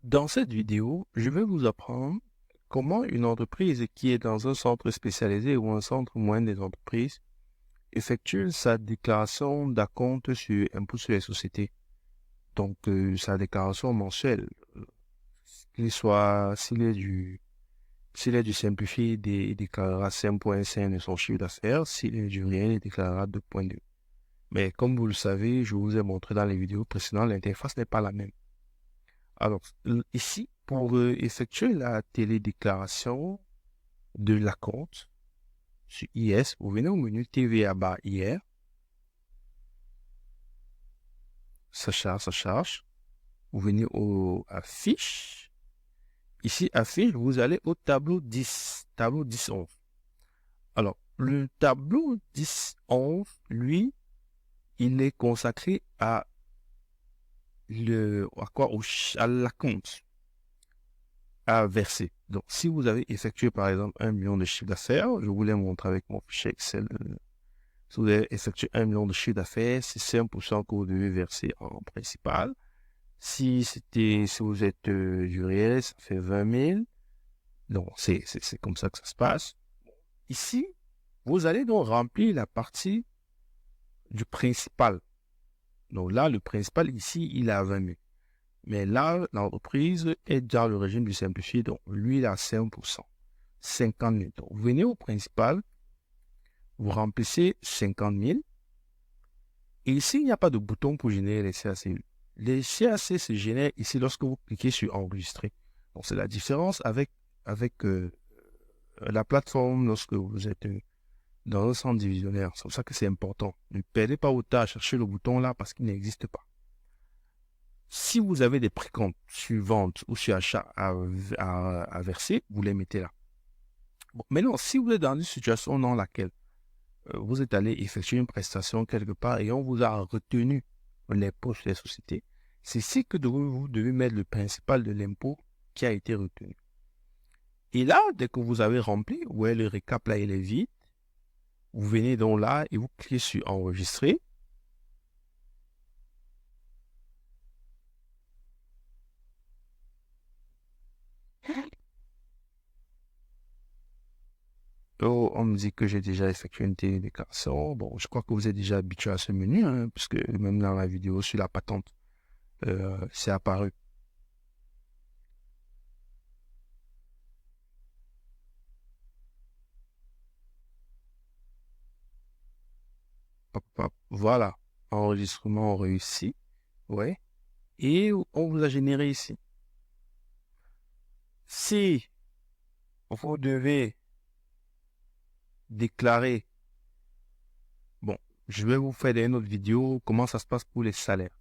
Dans cette vidéo, je vais vous apprendre comment une entreprise qui est dans un centre spécialisé ou un centre moyen des entreprises effectue sa déclaration d'acompte sur impôt sur les sociétés. Donc, sa déclaration mensuelle, s'il est du simplifié, il déclarera 5,5 de son chiffre d'affaires. S'il est du réel, il déclarera 2,2. Mais comme vous le savez, je vous ai montré dans les vidéos précédentes, l'interface n'est pas la même. Alors, ici, pour effectuer la télédéclaration de l'acompte sur IS, vous venez au menu TVA barre IR, ça charge, ça charge. Vous venez au affiche. Ici, affiche, vous allez au tableau 10, tableau 10-11. Alors, le tableau 10-11, lui, il est consacré à l'acompte à verser. Donc, si vous avez effectué, par exemple, 1 million de chiffre d'affaires, je vous l'ai montré avec mon fichier Excel. Si vous avez effectué 1 million de chiffre d'affaires, c'est 5% que vous devez verser en principal. Si vous êtes du réel, ça fait 20 000. Donc, c'est comme ça que ça se passe. Ici, vous allez donc remplir la partie du principal. Donc là, le principal, ici, il est à 20 000. Mais là, l'entreprise est dans le régime du simplifié, donc lui, il a 5%, 50 000. Donc, vous venez au principal, vous remplissez 50 000, et ici, il n'y a pas de bouton pour générer les CAC. Les CAC se génèrent ici lorsque vous cliquez sur enregistrer. Donc, c'est la différence avec la plateforme lorsque vous êtes dans un centre divisionnaire. C'est pour ça que c'est important. Ne perdez pas votre temps à chercher le bouton là parce qu'il n'existe pas. Si vous avez des précomptes sur vente ou sur achat à verser, vous les mettez là. Bon, maintenant, si vous êtes dans une situation dans laquelle vous êtes allé effectuer une prestation quelque part et on vous a retenu l'impôt sur les sociétés, c'est ici que vous devez mettre le principal de l'impôt qui a été retenu. Et là, dès que vous avez rempli, vous voyez le récap là, il est vide, vous venez donc là et vous cliquez sur enregistrer. Oh, on me dit que j'ai déjà effectué une télédéclaration. Bon, je crois que vous êtes déjà habitué à ce menu, hein, puisque même dans la vidéo sur la patente, c'est apparu. Hop, hop. Voilà, enregistrement réussi. Ouais. Et on vous a généré ici. Si vous devez déclarer, bon, je vais vous faire une autre vidéo, comment ça se passe pour les salaires.